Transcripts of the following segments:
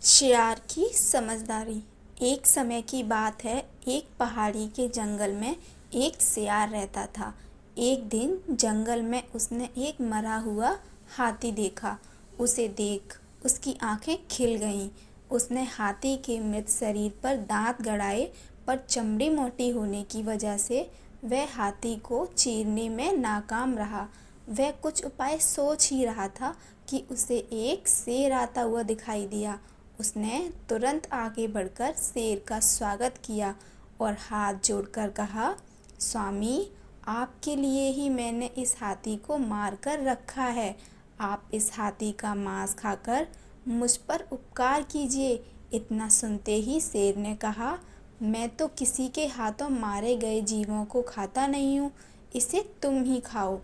शेर की समझदारी। एक समय की बात है, एक पहाड़ी के जंगल में एक शेर रहता था। एक दिन जंगल में उसने एक मरा हुआ हाथी देखा। उसे देख उसकी आंखें खिल गईं। उसने हाथी के मृत शरीर पर दांत गड़ाए, पर चमड़ी मोटी होने की वजह से वह हाथी को चीरने में नाकाम रहा। वह कुछ उपाय सोच ही रहा था कि उसे एक शेर आता हुआ दिखाई दिया। उसने तुरंत आगे बढ़कर शेर का स्वागत किया और हाथ जोड़कर कहा, स्वामी, आपके लिए ही मैंने इस हाथी को मार कर रखा है। आप इस हाथी का मांस खाकर मुझ पर उपकार कीजिए। इतना सुनते ही शेर ने कहा, मैं तो किसी के हाथों मारे गए जीवों को खाता नहीं हूँ, इसे तुम ही खाओ।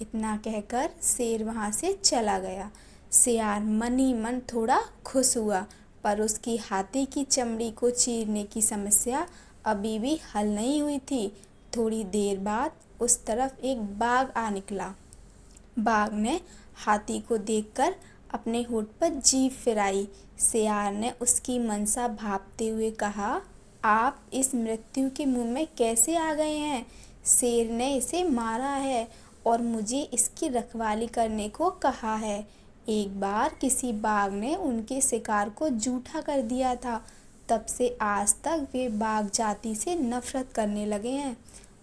इतना कहकर शेर वहाँ से चला गया। शेर मन ही मन थोड़ा खुश हुआ, पर उसकी हाथी की चमड़ी को चीरने की समस्या अभी भी हल नहीं हुई थी। थोड़ी देर बाद उस तरफ एक बाघ आ निकला। बाघ ने हाथी को देखकर अपने होठ पर जीभ फिराई। शेर ने उसकी मंशा भांपते हुए कहा, आप इस मृत्यु के मुंह में कैसे आ गए हैं? शेर ने इसे मारा है और मुझे इसकी रखवाली करने को कहा है। एक बार किसी बाघ ने उनके शिकार को जूठा कर दिया था। तब से आज तक वे बाघ जाति से नफरत करने लगे हैं।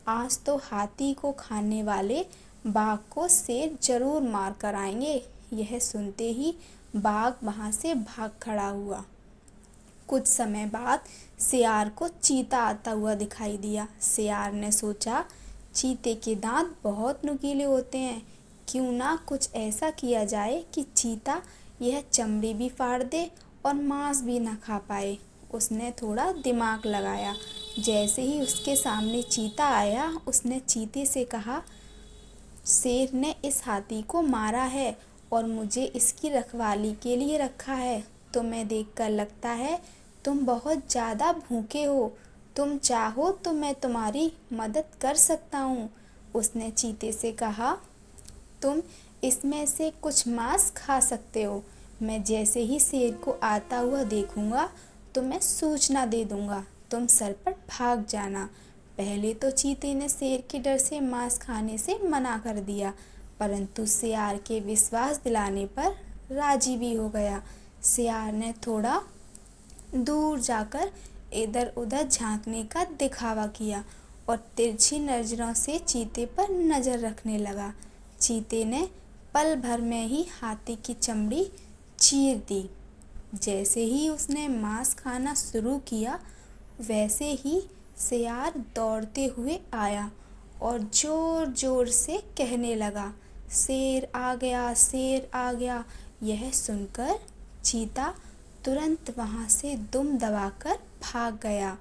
आज तो हाथी को खाने वाले बाघ को शेर जरूर मार कर आएंगे। यह सुनते ही बाघ वहां से भाग खड़ा हुआ। कुछ समय बाद शेर को चीता आता हुआ दिखाई दिया। शेर ने सोचा, चीते के दांत बहुत नुकीले होते हैं, क्यों ना कुछ ऐसा किया जाए कि चीता यह चमड़ी भी फाड़ दे और मांस भी ना खा पाए। उसने थोड़ा दिमाग लगाया। जैसे ही उसके सामने चीता आया, उसने चीते से कहा, शेर ने इस हाथी को मारा है और मुझे इसकी रखवाली के लिए रखा है। तुम्हें देखकर लगता है तुम बहुत ज़्यादा भूखे हो। तुम चाहो तो मैं तुम्हारी मदद कर सकता हूँ। उसने चीते से कहा, तुम इसमें से कुछ मांस खा सकते हो। मैं जैसे ही शेर को आता हुआ देखूंगा तो मैं सूचना दे दूंगा। तुम सरपट भाग जाना। पहले तो चीते ने शेर के डर से मांस खाने से मना कर दिया, परंतु शेर के विश्वास दिलाने पर राजी भी हो गया। शेर ने थोड़ा दूर जाकर इधर उधर झांकने का दिखावा किया और तिरछी नजरों से चीते पर नजर रखने लगा। चीते ने पल भर में ही हाथी की चमड़ी चीर दी। जैसे ही उसने मांस खाना शुरू किया, वैसे ही शेर दौड़ते हुए आया और जोर जोर से कहने लगा, शेर आ गया, शेर आ गया। यह सुनकर चीता तुरंत वहां से दुम दबाकर भाग गया।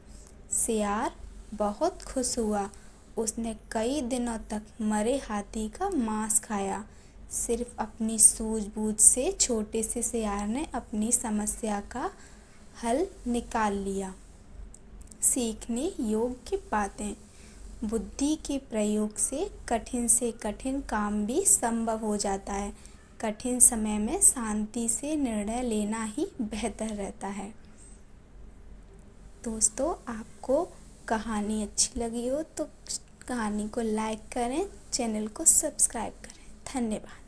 शेर बहुत खुश हुआ। उसने कई दिनों तक मरे हाथी का मांस खाया। सिर्फ अपनी सूझबूझ से छोटे से शेर ने अपनी समस्या का हल निकाल लिया। सीखने योग्य बातें। बुद्धि के प्रयोग से कठिन काम भी संभव हो जाता है। कठिन समय में शांति से निर्णय लेना ही बेहतर रहता है। दोस्तों, आपको कहानी अच्छी लगी हो तो कहानी को लाइक करें, चैनल को सब्सक्राइब करें। धन्यवाद।